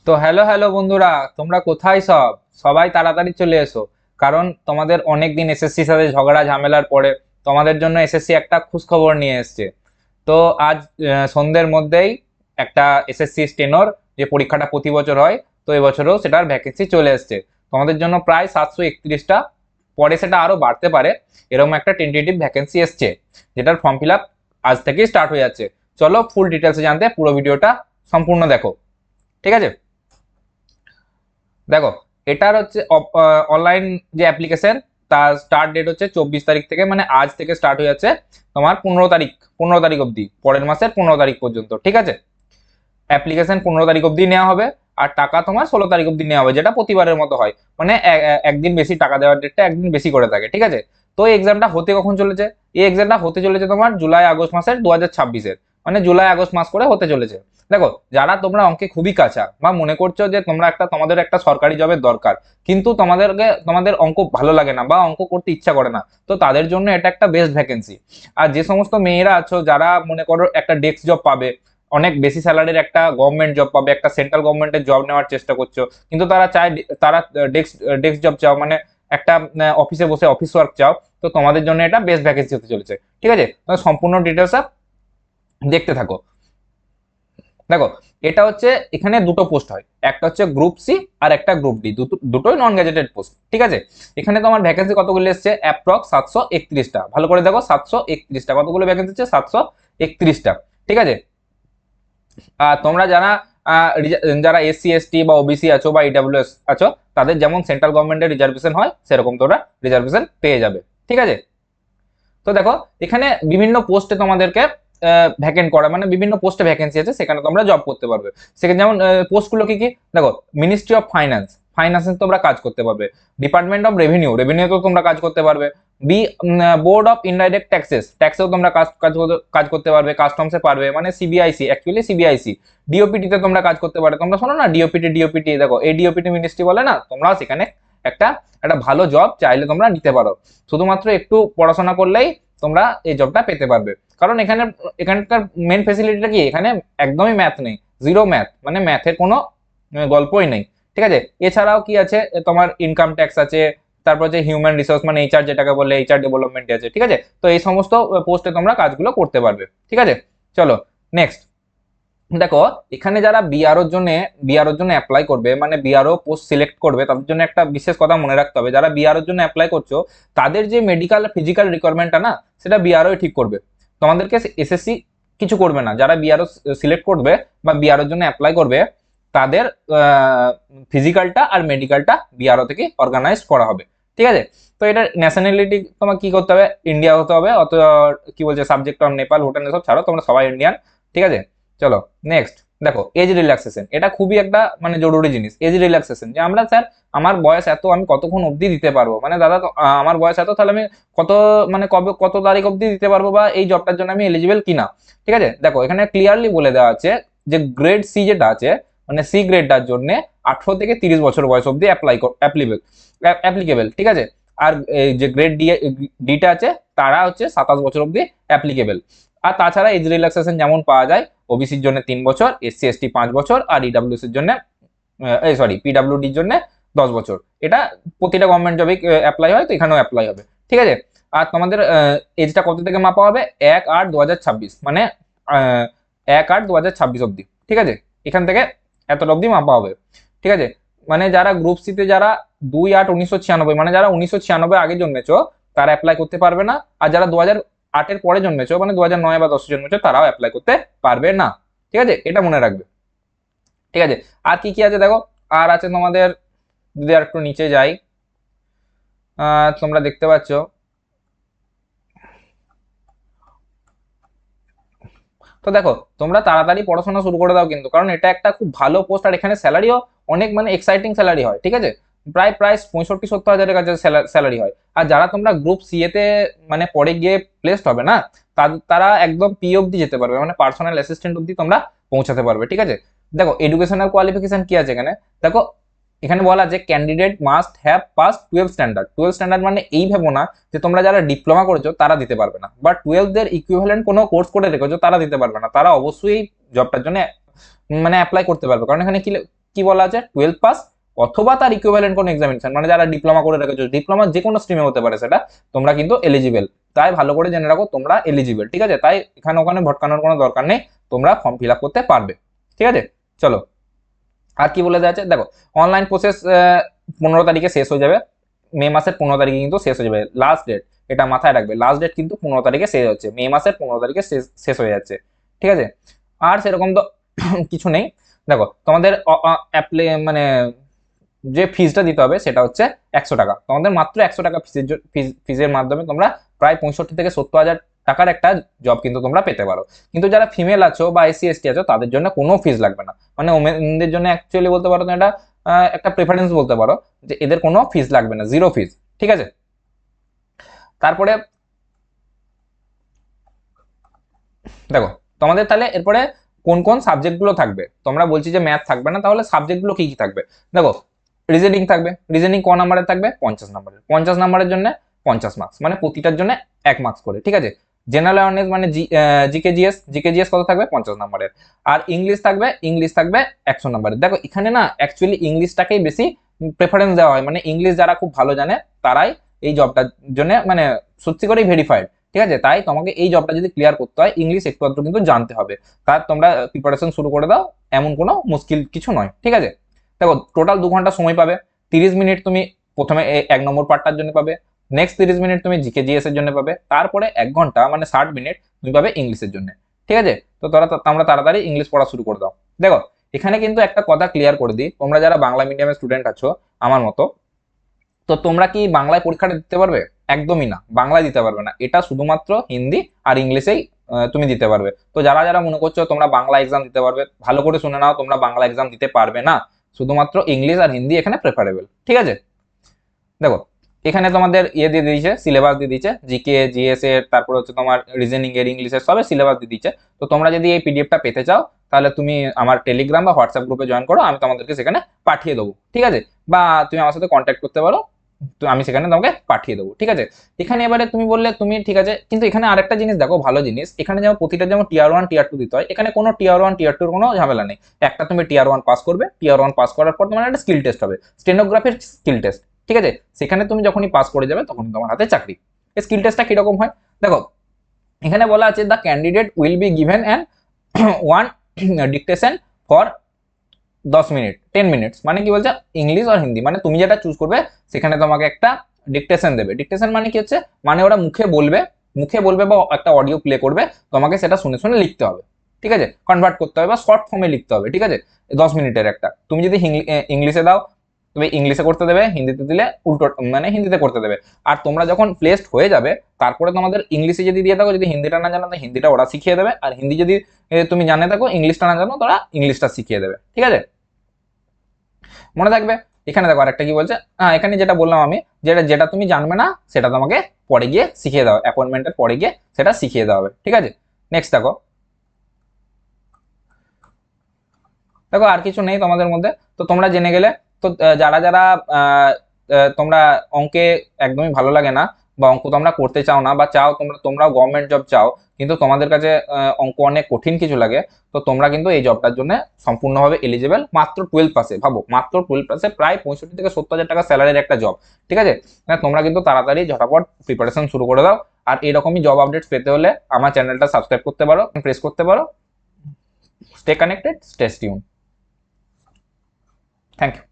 তো hello hello বন্ধুরা, তোমরা কোথায়? সবাই তাড়াতাড়ি চলে এসো। কারণ তোমাদের অনেক দিন এসএসসির সাথে ঝগড়া ঝামেলার পরে তোমাদের জন্য এসএসসি একটা খোঁজখবর নিয়ে এসেছে। তো আজ সন্ধ্যের মধ্যেই একটা এসএসসি স্টেনোর যে পরীক্ষাটা প্রতি বছর হয়, তো এবছরও সেটার ভ্যাকেন্সি চলে এসেছে। তোমাদের জন্য প্রায় 731টা, পরে সেটা আরো বাড়তে পারে, এরকম একটা টেন্টেটিভ ভ্যাকেন্সি এসছে, যেটার ফর্ম ফিল আপ আজ থেকেই স্টার্ট হয়ে যাচ্ছে। চলো ফুল ডিটেলসে জানতে পুরো ভিডিওটা সম্পূর্ণ দেখো, ঠিক আছে? দেখো, এটার হচ্ছে অনলাইন যে অ্যাপ্লিকেশন, তার স্টার্ট ডেট হচ্ছে 24 তারিখ থেকে, মানে আজ থেকে স্টার্ট হয়ে যাচ্ছে তোমার 15 তারিখ অবধি, পরের মাসের 15 তারিখ পর্যন্ত, ঠিক আছে? অ্যাপ্লিকেশন 15 তারিখ অবধি নেওয়া হবে, আর টাকা তোমার 16 তারিখ অবধি নেওয়া হবে, যেটা প্রতিবারের মতো হয়। মানে একদিন বেশি টাকা দেওয়ার ডেটটা একদিন বেশি করে থাকে, ঠিক আছে? তো এই এক্সামটা হতে কখন চলেছে? এই এক্সামটা হতে চলেছে তোমার জুলাই আগস্ট মাসের 2026-এর, মানে জুলাই আগস্ট মাস করে হতে চলেছে। দেখো, যারা তোমরা অঙ্কে খুবই কাঁচা বা মনে করছো যে তোমাদের একটা সরকারি জবের দরকার, কিন্তু তোমাদের অঙ্ক ভালো লাগে না বা অঙ্ক করতে ইচ্ছা করে না, তো তাদের জন্য এটা একটা বেস্ট ভ্যাকেন্সি। আর যে সমস্ত মেয়েরা আছো যারা মনে করো একটা ডেস্ক জব পাবে, অনেক বেশি স্যালারির একটা গভর্নমেন্ট জব পাবে, একটা সেন্ট্রাল গভর্নমেন্টের জব নেওয়ার চেষ্টা করছো, কিন্তু তারা চায়, তারা ডেস্ক ডেস্ক জব চাও, মানে একটা অফিসে বসে অফিস ওয়ার্ক চাও, তো তোমাদের জন্য এটা বেস্ট ভ্যাকেন্সি হতে চলেছে, ঠিক আছে? তো সম্পূর্ণ ডিটেলস দেখতে থাকো। দেখো, এটা হচ্ছে, এখানে দুটো পোস্ট হয়, একটা হচ্ছে গ্রুপ সি আর একটা গ্রুপ ডি, দুটোই নন গ্যাজেটেড পোস্ট, ঠিক আছে? এখানে তোমার ভ্যাকেন্সি কতগুলো এসছে? অ্যাপ্রক্স 731টা। ভালো করে দেখো, 731টা, কতগুলো ভ্যাকেন্সি হচ্ছে? 731টা, ঠিক আছে? তোমরা যারা যারা এসসি এসটি বা ওবিসি আছো বা ইডাব্লিউএস আছো, তাদের যেমন সেন্ট্রাল গভর্নমেন্টের রিজার্ভেশন হয়, সেরকম তোমরা রিজার্ভেশন পেয়ে যাবে, ঠিক আছে? তো দেখো, এখানে বিভিন্ন পোস্টে তোমাদেরকে ভ্যাকেন্ট করা, মানে বিভিন্ন পোস্টে ভ্যাকেন্সি আছে, সেখানে তোমরা জব করতে পারবে। সেখানে যেমন পোস্টগুলো কি কি দেখো: মিনিস্ট্রি অফ ফাইন্যান্স, ফাইন্যান্সে তোমরা কাজ করতে পারবে। ডিপার্টমেন্ট অফ রেভিনিউ, রেভিনিউতেও তোমরা কাজ করতে পারবে। B board of indirect taxes, ট্যাক্সেও তোমরা কাজ করতে পারবে। কাস্টমসে পারবে, মানে সিবিআইসি, অ্যাকচুয়ালি সিবিআইসি। ডিওপিটি তে তোমরা কাজ করতে পারবে। তোমরা শোনো না, ডিওপিটি, দেখো এই ডিওপিটি মিনিস্ট্রি বলে না, তোমরা সেখানে একটা একটা ভালো জব চাইলে তোমরা নিতে পারো। শুধুমাত্র একটু পড়াশোনা করলেই তোমরা এই জবটা পেতে পারবে। কারণ এখানকার মেন ফেসিলিটিটা কি, এখানে একদমই ম্যাথ নেই, জিরো ম্যাথ, মানে ম্যাথের কোনো গল্পই নেই, ঠিক আছে? এছাড়াও কি আছে, তোমার ইনকাম ট্যাক্স আছে, তারপর যে হিউম্যান রিসোর্স মানে এইচআর যেটাকে বলে, এইচআর ডেভেলপমেন্ট আছে, ঠিক আছে? তো এই সমস্ত পোস্টে তোমরা কাজগুলো করতে পারবে, ঠিক আছে? চলো নেক্সট। দেখো, এখানে যারা বিআরওর জন্য অ্যাপ্লাই করবে, মানে বিআরও পোস্ট সিলেক্ট করবে, তাদের জন্য একটা বিশেষ কথা মনে রাখতে হবে। যারা বিআরওর জন্য অ্যাপ্লাই করছো, তাদের যে মেডিকেল ফিজিক্যাল রিকোয়ারমেন্টটা না, সেটা বিআরও ঠিক করবে। তোমাদেরকে এসএসসি কিছু করবে না। যারা বিআরও সিলেক্ট করবে বা বিআরওর জন্য অ্যাপ্লাই করবে, তাদের ফিজিক্যালটা আর মেডিকেলটা বিআরও থেকে অর্গানাইজ করা হবে, ঠিক আছে? তো এটা ন্যাশনালিটি তোমার কি করতে হবে? ইন্ডিয়া হতে হবে, অত কি বলছে, সাবজেক্ট অফ নেপাল, ভুটান, এসব ছাড়ো, তোমরা সবাই ইন্ডিয়ান, ঠিক আছে? চলো নেক্সট। দেখো, এজ রিল্যাক্সেশন, এটা খুবই একটা মানে জরুরি জিনিস। এজ রিল্যাক্সেশন, যে আমরা স্যার, আমার বয়স এত, আমি কতক্ষণ অবধি দিতে পারবো, মানে দাদা আমার বয়স এত, তাহলে আমি কত, মানে কবে, কত তারিখ অবধি দিতে পারবো, বা এই জবটার জন্য আমি এলিজিবল কিনা, ঠিক আছে? দেখো, এখানে ক্লিয়ারলি বলে দেওয়া আছে যে গ্রেড সি যেটা আছে, মানে সি গ্রেডটার জন্য 18 থেকে 30 বছর বয়স অবধি অ্যাপ্লিকেবল, ঠিক আছে? আর এই যে গ্রেড ডিটা আছে, তারা হচ্ছে 27 বছর অবধি অ্যাপ্লিকেবল। আর তাছাড়া এজ রিল্যাক্সেশন যেমন পাওয়া যায়, ওবিসির জন্য 3 বছর, এসসি এসটি 5 বছর, আর ইডাব্লিউএস এর জন্য পিডাব্লিউডির জন্য 10 বছর। এটা প্রতিটা গভর্নমেন্ট জবে অ্যাপ্লাই হয়, তো এখানেও অ্যাপ্লাই হবে, ঠিক আছে? আর তোমাদের এজটা কত থেকে মাপা হবে? 1/8/2026, মানে 1/8/2026 অবধি, ঠিক আছে? এখান থেকে এতটা অবধি মাপা হবে, ঠিক আছে? মানে যারা গ্রুপ সিতে, যারা 2/8/1996, মানে যারা 1996 আগে জন্মেছো, তারা অ্যাপ্লাই করতে পারবে না। আর যারা 2008-এর পরে জন্মেছো, মানে 2009 বা 10 জন্মেছো, তারাও অ্যাপ্লাই করতে পারবে না, ঠিক আছে? এটা মনে রাখবে, ঠিক আছে? আর কি কি আছে দেখো, আর আছে তোমাদের, যদি আর একটু নিচে যাই, তোমরা দেখতে পাচ্ছ, তো দেখো, তোমরা তাড়াতাড়ি পড়াশোনা শুরু করে দাও কিন্তু, কারণ এটা একটা খুব ভালো পোস্ট, আর এখানে স্যালারিও অনেক, মানে এক্সাইটিং স্যালারি হয়, ঠিক আছে? প্রায় প্রায় 65-70 হাজারের কাছে স্যালারি হয়। আর যারা তোমরা গ্রুপ সি এতে মানে পরে গিয়ে প্লেসড হবে না, তারা একদম পি অব্দি যেতে পারবে, মানে পার্সোনাল অ্যাসিস্ট্যান্ট অব্দি তোমরা পৌঁছাতে পারবে, ঠিক আছে? দেখো, এডুকেশনাল কোয়ালিফিকেশন কি আছে এখানে, দেখো, এখানে বলা যে candidate must have pass 12 standard. 12 standard মানে এই ভেবো না যে তোমরা যারা ডিপ্লোমা করেছো তারা দিতে পারবে না, বা 12 এর ইকুইভ্যালেন্ট কোনো কোর্স করে রেখেছো তারা দিতে পারবে না। তারা অবশ্যই জবটার জন্য মানে অ্যাপ্লাই করতে পারবে, কারণ এখানে কি কি বলা আছে, 12th পাস অথবা তার ইকুইভ্যালেন্ট কোনো এক্সামিনেশন, মানে যারা ডিপ্লোমা করে রেখেছো, ডিপ্লোমা যে কোনো স্ট্রিমে হতে পারে সেটা, তোমরা কিন্তু এলিজিবল। তাই ভালো করে জেনে রাখো তোমরা এলিজিবল, ঠিক আছে। তাই এখানে ওখানে ভটকানোর কোনো দরকার নেই, তোমরা ফর্ম ফিল আপ করতে পারবে, ঠিক আছে। চলো আর কি বলে দেওয়া আছে দেখো, অনলাইন প্রসেস 15 তারিখে শেষ হয়ে যাবে, মে মাসের 15 তারিখে কিন্তু শেষ হয়ে যাবে লাস্ট ডেট, এটা মাথায় রাখবে, লাস্ট ডেট কিন্তু 15 তারিখে শেষ হচ্ছে, মে মাসের 15 তারিখে শেষ হয়ে যাচ্ছে, ঠিক আছে। আর সেরকম তো কিছু নেই। দেখো তোমাদের মানে যে ফিজটা দিতে হবে সেটা হচ্ছে 100 টাকা, তোমাদের মাত্র 100 টাকা ফিজের মাধ্যমে তোমরা প্রায় 65 থেকে 70 হাজার টাকার একটা জব কিন্তু তোমরা পেতে পারো। কিন্তু যারা ফিমেল আছো বা এসসি এসটি আছো তাদের জন্য কোনো ফিজ লাগবে না, মানে ওমেনদের জন্য অ্যাকচুয়ালি বলতে পারো তো এটা একটা প্রেফারেন্স বলতে পারো, যে এদের কোনো ফিজ লাগবে না, জিরো ফিজ, ঠিক আছে। তারপরে দেখো তোমাদের তাহলে এরপরে কোন কোন সাবজেক্টগুলো থাকবে, তোমরা বলছি যে ম্যাথ থাকবে না, তাহলে সাবজেক্টগুলো কি কি থাকবে দেখো। রিজনিং থাকবে, রিজনিং ক নাম্বারের থাকবে 50 নাম্বারের, 50 নাম্বারের জন্য 50 মার্কস, মানে প্রতিটার জন্য 1 মার্কস করে, ঠিক আছে। জেনারেল অ্যাওয়ারনেস মানে জিকে জিএস কত থাকবে 50 নাম্বারের। আর ইংলিশ থাকবে 100 নাম্বারের। দেখো এখানে না অ্যাকচুয়ালি ইংলিশটাকেই বেশি প্রেফারেন্স দেওয়া হয়, মানে ইংলিশ যারা খুব ভালো জানে তারাই এই জবটার জন্য মানে সত্যি করেই ভেরিফাইড, ঠিক আছে। তাই তোমাকে এই জবটা যদি ক্লিয়ার করতে হয় ইংলিশ একটু আধটু কিন্তু জানতে হবে, তার তোমরা প্রিপারেশন শুরু করে দাও, এমন কোনো মুশকিল কিছু নয়, ঠিক আছে। দেখো টোটাল 2 ঘন্টা সময় পাবে, 30 মিনিট তুমি প্রথমে 1 নম্বর পার্টটার জন্য পাবে, নেক্সট 30 মিনিট তুমি জিকে জিএস এর জন্য পাবে, তারপরে 1 ঘন্টা মানে 60 মিনিট তুমি পাবে ইংলিশের জন্য, ঠিক আছে। তো তোমরা তাড়াতাড়ি ইংলিশ পড়া শুরু করে দাও। দেখো এখানে কিন্তু একটা কথা ক্লিয়ার করে দিই, তোমরা যারা বাংলা মিডিয়ামের স্টুডেন্ট আছো আমার মতো, তো তোমরা কি বাংলায় পরীক্ষাটা দিতে পারবে? একদমই না, বাংলায় দিতে পারবে না, এটা শুধুমাত্র হিন্দি আর ইংলিশেই তুমি দিতে পারবে। তো যারা যারা মনে করছো তোমরা বাংলা এক্সাম দিতে পারবে, ভালো করে শুনে নাও, তোমরা বাংলা এক্সাম দিতে পারবে না, শুধুমাত্র ইংলিশ আর হিন্দি এখানে প্রেফারেবল, ঠিক আছে। দেখো এখানে তোমাদের ইয়ে দিয়ে দিয়েছে, সিলেবাস দিয়ে দিয়েছে, জিকে জিএস এর, তারপর হচ্ছে তোমার রিজনিং এর, ইংলিশের সবে সিলেবাস দিয়ে দিচ্ছে। তো তোমরা যদি এই পিডিএফটা পেতে চাও তাহলে তুমি আমার টেলিগ্রাম বা হোয়াটসঅ্যাপ গ্রুপে জয়েন করো, আমি তোমাদেরকে সেখানে পাঠিয়ে দেবো, ঠিক আছে। বা তুমি আমার সাথে কন্ট্যাক্ট করতে পারো, তো আমি সেখানে তোমাকে পাঠিয়ে দেবো, ঠিক আছে। এখানে এবারে তুমি বললে তুমি ঠিক আছে, কিন্তু এখানে আরেকটা জিনিস দেখো, ভালো জিনিস, এখানে যেমন প্রতিটা যেমন টিয়ার 1 টিয়ার 2 দিতে হয়, এখানে কোনো টিয়ার 1 টিয়ার 2 কোনো ঝামেলা নেই। একটা তুমি টিয়ার 1 পাস করবে, টিয়ার 1 পাস করার পর তোমার একটা স্কিল টেস্ট হবে, স্টেনোগ্রাফির স্কিল টেস্ট, ঠিক আছে। সেখানে তুমি যখনই পাস করে যাবে তখন তোমার হাতে চাকরি। এই স্কিল টেস্টটা কিরকম হয় দেখো, এখানে বলা আছে the candidate will be given an one dictation for 10 minute 10 minutes, মানে কি বলছে ইংলিশ আর হিন্দি, মানে তুমি যেটা চুজ করবে সেখানে তোমাকে একটা ডিকটেশন দেবে। ডিকটেশন মানে কি হচ্ছে, মানে ওরা মুখে বলবে বা একটা অডিও প্লে করবে, তোমাকে সেটা শুনে শুনে লিখতে হবে, ঠিক আছে, কনভার্ট করতে হবে বা শর্ট ফর্মে লিখতে হবে, ঠিক আছে। 10 মিনিটের একটা, তুমি যদি ইংলিশে দাও তুমি ইংলিশে করতে দেবে, হিন্দিতে দিলে উল্টো মানে হিন্দিতে করতে দেবে। আর তোমরা যখন প্লেসড হয়ে যাবে তারপরে তোমাদের ইংলিশে যদি দিয়ে থাকো, যদি হিন্দিটা না জানো তো হিন্দিটা ওরা শিখিয়ে দেবে, আর হিন্দি যদি তুমি জানে থাকো ইংলিশটা না জানো তোরা ইংলিশটা শিখিয়ে দেবে, ঠিক আছে। মনে থাকবে। এখানে দেখো আরেকটা কি বলছে, হ্যাঁ এখানে যেটা বললাম আমি, যেটা যেটা তুমি জানবে না সেটা তোমাকে পরে গিয়ে শিখিয়ে দাও, অ্যাপয়েন্টমেন্টের পরে গিয়ে সেটা শিখিয়ে দেওয়া হবে, ঠিক আছে। নেক্সট দেখো, দেখো আর কিছু নেই তোমাদের মধ্যে, তো তোমরা জেনে গেলে। তো যারা যারা তোমরা অঙ্কে একদমই ভালো লাগে না, বা অঙ্ক তোমরা করতে চাও না, বা চাও তোমরাও গভর্নমেন্ট জব চাও, কিন্তু তোমাদের কাছে অঙ্ক অনেক কঠিন কিছু লাগে, তো তোমরা কিন্তু এই জবটার জন্য সম্পূর্ণভাবে এলিজিবল, মাত্র 12 পাসে, ভাবো মাত্র 12 পাসে প্রায় 65 থেকে 70 হাজার টাকা স্যালারির একটা জব, ঠিক আছে। তোমরা কিন্তু তাড়াতাড়ি ঝটাপট প্রিপারেশন শুরু করে দাও। আর এরকমই জব আপডেটস পেতে হলে আমার চ্যানেলটা সাবস্ক্রাইব করতে পারো, প্রেস করতে পারো। Stay connected, stay tune. Thank you.